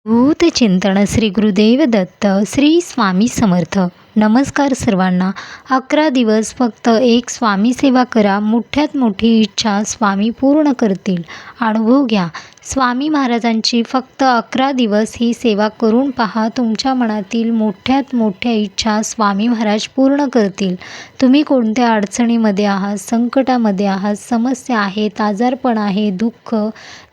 भूतचिंतन श्री गुरुदेव दत्त श्री स्वामी समर्थ. नमस्कार सर्वांना. 11 दिवस फक्त एक स्वामी सेवा करा, मोठ्यात मोठी इच्छा स्वामी पूर्ण करतील. अनुभव घ्या. स्वामी महाराजांची फक्त 11 दिवस ही सेवा करून पहा. तुमच्या मनातील मोठ्यात मोठ्या इच्छा स्वामी महाराज पूर्ण करतील. तुम्ही कोणत्या अडचणीमध्ये आहात, संकटामध्ये आहात, समस्या आहेत, आजारपण आहे, दुःख,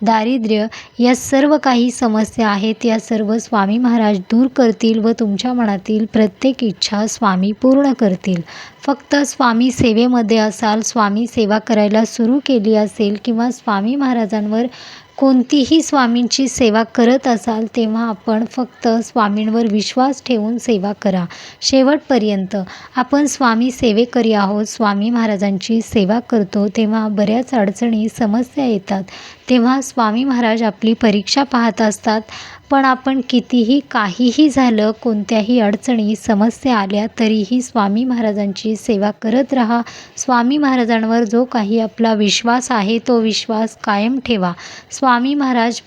दारिद्र्य, या सर्व काही समस्या आहेत, या सर्व स्वामी महाराज दूर करतील व तुमच्या मनातील प्रत्येक इच्छा स्वामी पूर्ण करतील. फक्त स्वामी सेवेमध्ये असाल, स्वामी सेवा करायला सुरू केली असेल किंवा स्वामी महाराजांवर कोणतीही स्वामींची सेवा करत असाल, तेव्हा आपण फक्त स्वामींवर विश्वास ठेवून सेवा करा. शेवटपर्यंत आपण स्वामी सेवेकरी आहोत, स्वामी महाराजांची सेवा करतो, तेव्हा बऱ्याच अडचणी, समस्या येतात. तेव्हा स्वामी महाराज आपली परीक्षा पाहत असतात. पण आपण कितीही काहीही झालं, कोणत्याही अडचणी, समस्या आल्या तरीही स्वामी महाराजांची सेवा करत राहा. स्वामी महाराजांवर जो काही आपला विश्वास आहे तो विश्वास कायम ठेवा. स्वामी महाराज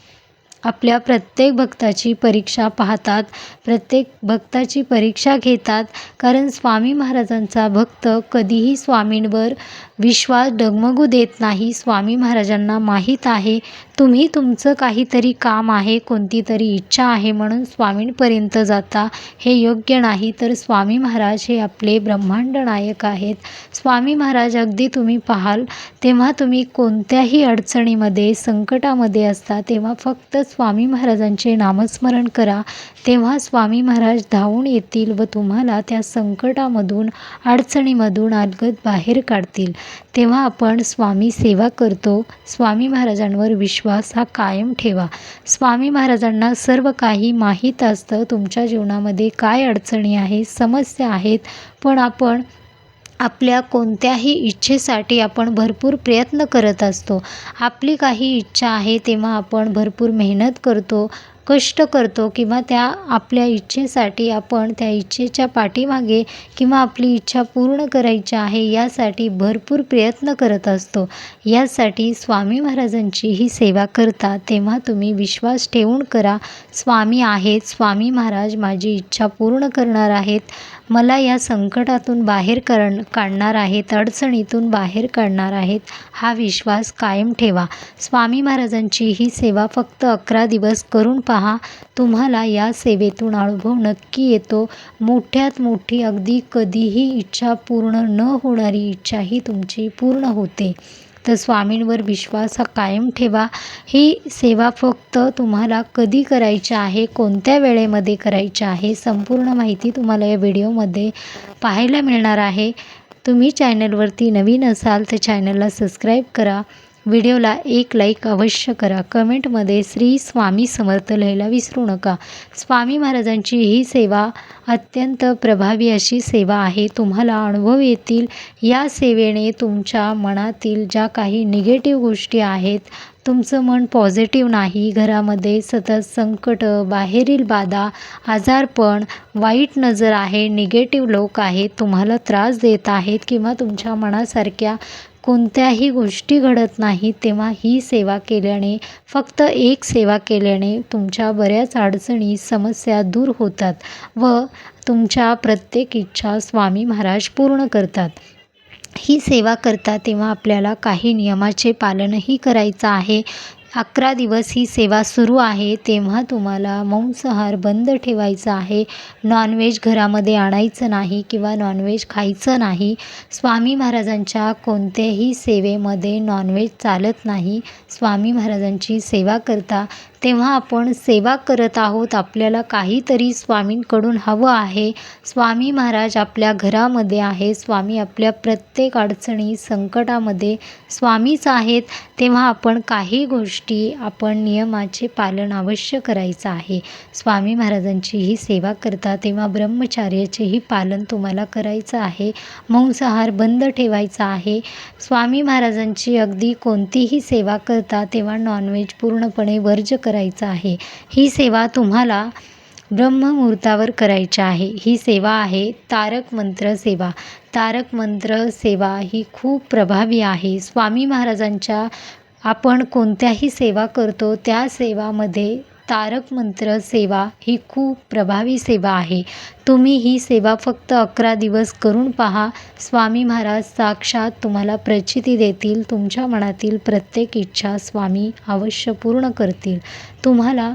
आपल्या प्रत्येक भक्ताची परीक्षा पाहतात, प्रत्येक भक्ताची परीक्षा घेतात. कारण स्वामी महाराजांचा भक्त कधीही स्वामींवर विश्वास डगमगू देत नाही. स्वामी महाराजांना माहीत आहे तुम्ही तुमचं काहीतरी काम आहे, कोणती तरी इच्छा आहे म्हणून स्वामींपर्यंत जाता, हे योग्य नाही. तर स्वामी महाराज हे आपले ब्रह्मांड नायक आहेत. स्वामी महाराज अगदी तुम्ही पाहाल तेव्हा तुम्ही कोणत्याही अडचणीमध्ये, संकटामध्ये असता, तेव्हा फक्त स्वामी महाराजांचे नामस्मरण करा. तेव्हा स्वामी महाराज धावून येतील व तुम्हाला त्या संकटामधून, अडचणीमधून अलगद बाहेर काढतील. तेव्हा आपण स्वामी सेवा करतो. स्वामी महाराजांवर विश्वास हा कायम ठेवा. स्वामी महाराजांना सर्व काही माहीत असतं. तुमच्या जीवनामध्ये काय अडचणी आहेत, समस्या आहेत, पण आपण आपल्या कोणत्याही इच्छेसाठी आपण भरपूर प्रयत्न करत असतो. आपली काही इच्छा आहे तेव्हा आपण भरपूर मेहनत करतो, कष्ट करतो किंवा त्या आपल्या इच्छेसाठी आपण त्या इच्छेच्या पाठीमागे किंवा आपली इच्छा पूर्ण करायची आहे यासाठी भरपूर प्रयत्न करत असतो. यासाठी स्वामी महाराजांची ही सेवा करता तेव्हा तुम्ही विश्वास ठेवून करा. स्वामी आहेत, स्वामी महाराज माझी इच्छा पूर्ण करणार आहेत, मला या संकटातून बाहेर काढणार आहेत, अडचणीतून बाहेर काढणार आहेत, हा विश्वास कायम ठेवा. स्वामी महाराजांची ही सेवा फक्त 11 दिवस करून पहा. तुम्हाला या सेवेतून अनुभव नक्की येतो. मोठ्यात मोठी, अगदी कधीही इच्छा पूर्ण न होणारी इच्छाही तुमची पूर्ण होते. तर स्वामींवर विश्वास हा कायम ठेवा. ही सेवा फक्त तुम्हाला कधी करायची आहे, कोणत्या वेळेमध्ये करायची आहे, संपूर्ण माहिती तुम्हाला या व्हिडिओमध्ये पाहायला मिळणार आहे. तुम्ही चॅनलवरती नवीन असाल तर चॅनलला सबस्क्राईब करा. व्हिडिओला एक लाईक अवश्य करा. कमेंटमध्ये श्री स्वामी समर्थ लिहायला विसरू नका. स्वामी महाराजांची ही सेवा अत्यंत प्रभावी अशी सेवा आहे. तुम्हाला अनुभव येतील. या सेवेने तुमच्या मनातील ज्या काही निगेटिव्ह गोष्टी आहेत, तुमचं मन पॉझिटिव्ह नाही, घरामध्ये सतत संकट, बाहेरील बाधा, आजारपण, वाईट नजर आहे, निगेटिव्ह लोक आहेत, तुम्हाला त्रास देत आहेत किंवा तुमच्या मनासारख्या कोणत्याही गोष्टी घडत नाहीत, तेव्हा ही सेवा केल्याने, फक्त एक सेवा केल्याने तुमच्या बऱ्याच अडचणी, समस्या दूर होतात व तुमच्या प्रत्येक इच्छा स्वामी महाराज पूर्ण करतात. ही सेवा करता तेव्हा आपल्याला काही नियमाचे पालनही करायचं आहे. 11 दिवस ही सेवा सुरू आहे तेव्हा तुम्हाला मांसाहार बंद ठेवायचा आहे. नॉनव्हेज घरामध्ये आणायचं नाही किंवा नॉनव्हेज खायचं नाही. स्वामी महाराजांच्या कोणत्याही सेवेमध्ये नॉनव्हेज चालत नाही. स्वामी महाराजांची सेवा करता तेव्हा आपण सेवा करत आहोत, आपल्याला काहीतरी स्वामींकडून हवं आहे. स्वामी महाराज आपल्या घरामध्ये आहे. स्वामी आपल्या प्रत्येक अडचणी, संकटामध्ये स्वामीच आहेत. तेव्हा आपण काही गोष्टी, आपण नियमाचे पालन अवश्य करायचं आहे. स्वामी महाराजांची ही सेवा करता तेव्हा ब्रह्मचर्याचेही पालन तुम्हाला करायचं आहे. मांसाहार बंद ठेवायचा आहे. स्वामी महाराजांची अगदी कोणतीही सेवा करता तेव्हा नॉनव्हेज पूर्णपणे वर्ज्य करायचं आहे. ही सेवा तुम्हाला ब्रह्ममुहूर्तावर करायची आहे. ही सेवा आहे तारक मंत्र सेवा. तारक मंत्र सेवा ही खूप प्रभावी आहे. स्वामी महाराजांच्या आपण कोणत्याही सेवा करतो त्या सेवामध्ये तारक मंत्र सेवा ही खूप प्रभावी सेवा आहे. तुम्ही ही सेवा फक्त 11 दिवस करून पहा. स्वामी महाराज साक्षात तुम्हाला प्रचिती देतील. तुमच्या मनातील प्रत्येक इच्छा स्वामी अवश्य पूर्ण करतील. तुम्हाला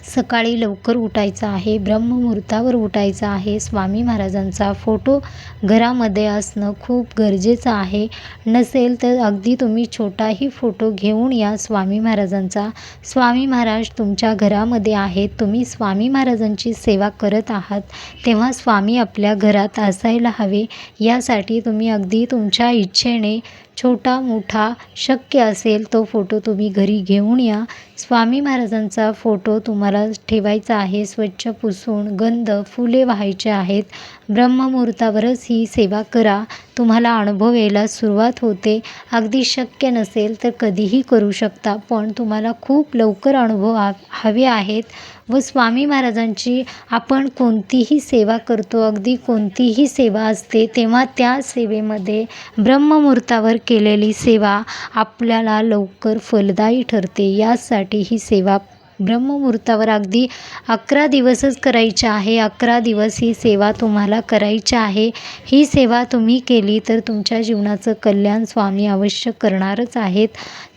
सकाळी लवकर उठायचं आहे, ब्रह्ममुहूर्तावर उठायचं आहे. स्वामी महाराजांचा फोटो घरामध्ये असणं खूप गरजेचं आहे. नसेल तर अगदी तुम्ही छोटाही फोटो घेऊन या स्वामी महाराजांचा. स्वामी महाराज तुमच्या घरामध्ये आहेत. तुम्ही स्वामी महाराजांची सेवा करत आहात, तेव्हा स्वामी आपल्या घरात असायला हवे. यासाठी तुम्ही अगदी तुमच्या इच्छेने छोटा मोठा शक्य असेल तो फोटो तुम्ही घरी घेऊन या. स्वामी महाराजांचा फोटो तुम्हाला ठेवायचा आहे. स्वच्छ पुसून गंध फुले वाहायचे आहेत. ब्रह्ममुहूर्तावरच ही सेवा करा. तुम्हाला अनुभव यायला सुरुवात होते. अगदी शक्य नसेल तर कधीही करू शकता, पण तुम्हाला खूप लवकर अनुभव हवे आहेत. व स्वामी महाराजांची आपण कोणतीही सेवा करतो, अगदी कोणतीही सेवा असते, तेव्हा त्या सेवेमध्ये ब्रह्ममुहूर्तावर केलेली सेवा आपल्याला लवकर फलदायी ठरते. यासाठी ही सेवा ब्रह्ममुहूर्तावर अगदी 11 दिवसच करायची आहे. 11 दिवस ही सेवा तुम्हाला करायची आहे. ही सेवा तुम्ही केली तर तुमच्या जीवनाचं कल्याण स्वामी अवश्य करणारच आहेत.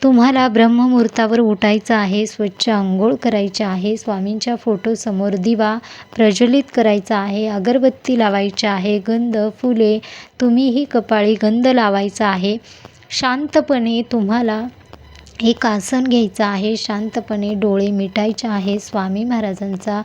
तुम्हाला ब्रह्ममुहूर्तावर उठायचं आहे, स्वच्छ अंघोळ करायचे आहे, स्वामींच्या फोटोसमोर दिवा प्रज्वलित करायचा आहे, अगरबत्ती लावायची आहे, गंध फुले तुम्हीही कपाळी गंध लावायचा आहे. शांतपणे तुम्हाला एक आसन घ्यायचं आहे. शांतपणे डोळे मिटायचे आहे. स्वामी महाराजांचा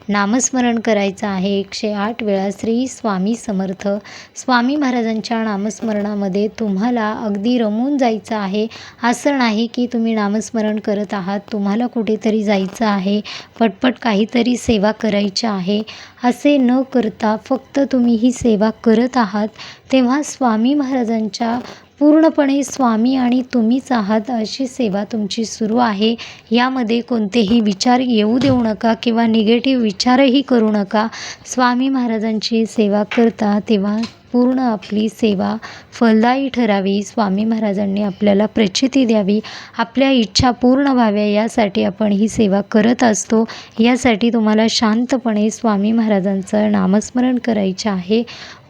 नामस्मरण करायचं आहे. 108 वेळा श्री स्वामी समर्थ. स्वामी महाराजांच्या नामस्मरणामध्ये तुम्हाला अगदी रमून जायचं आहे. असं नाही की तुम्ही नामस्मरण करत आहात, तुम्हाला कुठेतरी जायचं आहे, पटपट काहीतरी सेवा करायची आहे, असे न करता फक्त तुम्ही ही सेवा करत आहात, तेव्हा स्वामी महाराजांच्या पूर्णपणे स्वामी आणि तुम्हीच आहात अशी सेवा तुमची सुरू आहे. यामध्ये कोणतेही विचार येऊ देऊ नका किंवा निगेटिव्ह विचारही करू नका. स्वामी महाराजांची सेवा करता तेव्हा पूर्ण आपली सेवा फलदायी ठरावी. स्वामी महाराजांनी आपल्याला प्रचिती द्यावी, आपल्या इच्छा पूर्ण व्हाव्या, यासाठी आपण ही सेवा करत असतो. यासाठी तुम्हाला शांतपणे स्वामी महाराजांचं नामस्मरण करायचे आहे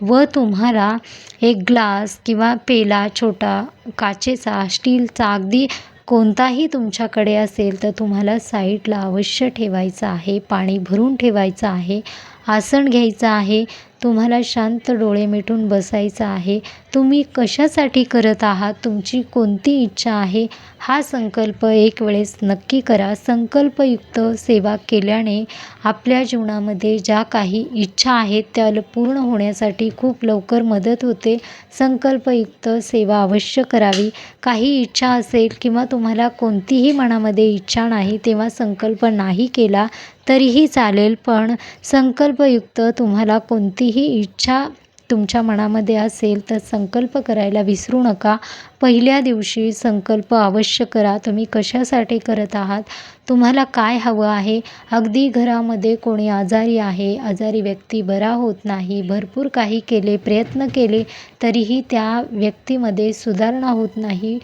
व तुम्हाला एक ग्लास किंवा पेला छोटा काचेचा, स्टीलचा, अगदी कोणताही तुमच्याकडे असेल तर तुम्हाला साईडला अवश्य ठेवायचं आहे. पाणी भरून ठेवायचं आहे. आसन घ्यायचं आहे. तुम्हाला शांत डोळे मिटून बसायचं आहे. तुम्ही कशासाठी करत आहात, तुमची कोणती इच्छा आहे, हा संकल्प एक वेळेस नक्की करा. संकल्पयुक्त सेवा केल्याने आपल्या जीवनामध्ये ज्या काही इच्छा आहेत त्या पूर्ण होण्यासाठी खूप लवकर मदत होते. संकल्पयुक्त सेवा अवश्य करावी. काही इच्छा असेल किंवा तुम्हाला कोणतीही मनामध्ये इच्छा नाही, तेव्हा संकल्प नाही केला तरीही चालेल, पण संकल्पयुक्त तुम्हाला कोणतीही इच्छा तुमच्या मनामध्ये असेल तर संकल्प करायला विसरू नका. पहिल्या दिवशी संकल्प अवश्य करा. तुम्ही कशासाठी करत आहात, तुम्हाला काय हवं आहे. अगदी घरामध्ये कोणी आजारी आहे, आजारी व्यक्ती बरा होत नाही, भरपूर काही केले, प्रयत्न केले तरीही त्या व्यक्तीमध्ये सुधारणा होत नाही,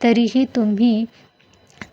तरीही तुम्ही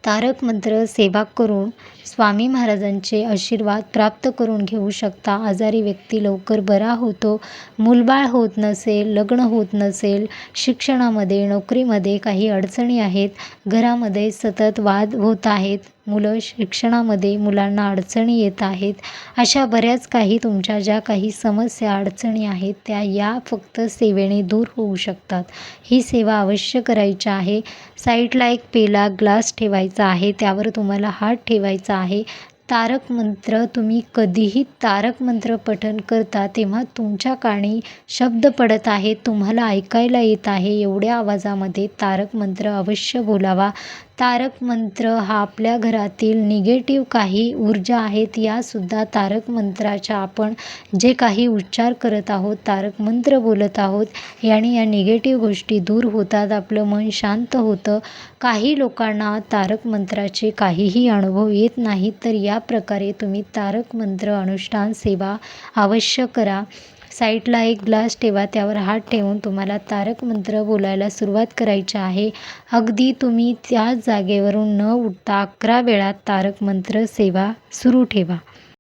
तारक मंत्र सेवा करून स्वामी महाराजांचे आशीर्वाद प्राप्त करून घेऊ शकता. आजारी व्यक्ती लवकर बरा होतो. मूलबाळ होत नसेल, लग्न होत नसेल, शिक्षणामध्ये नोकरीमध्ये काही अडचणी आहेत, घरामध्ये सतत वाद होत आहेत, मुलं शिक्षणामध्ये मुलांना अडचणी येत आहेत, अशा बऱ्याच काही तुमच्या ज्या काही समस्या अडचणी आहेत त्या या फक्त सेवेने दूर होऊ शकतात. ही सेवा अवश्य करायची आहे. साईडला एक पेला ग्लास ठेवायचा आहे, त्यावर तुम्हाला हात ठेवायचा आहे. तारक मंत्र तुम्ही कधीही तारक मंत्र पठण करता तेव्हा तुमच्या कानी शब्द पडत आहेत, तुम्हाला ऐकायला येत आहे, एवढ्या आवाजामध्ये तारक मंत्र अवश्य बोलावा. तारक मंत्र हा आपल्या घरातील निगेटिव्ह काही ऊर्जा आहेत यासुद्धा तारक मंत्राच्या आपण जे काही उच्चार करत आहोत, तारक मंत्र बोलत आहोत, याने या निगेटिव्ह गोष्टी दूर होतात, आपलं मन शांत होतं. काही लोकांना तारक मंत्राचे काहीही अनुभव येत नाहीत, तर या प्रकारे तुम्ही तारक मंत्र अनुष्ठान सेवा अवश्य करा. साईडला एक ग्लास ठेवा, त्यावर हात ठेवून तुम्हाला तारक मंत्र बोलायला सुरुवात करायची आहे. अगदी तुम्ही त्याच जागेवरून न उठता 11 वेळा तारक मंत्र सेवा सुरू ठेवा.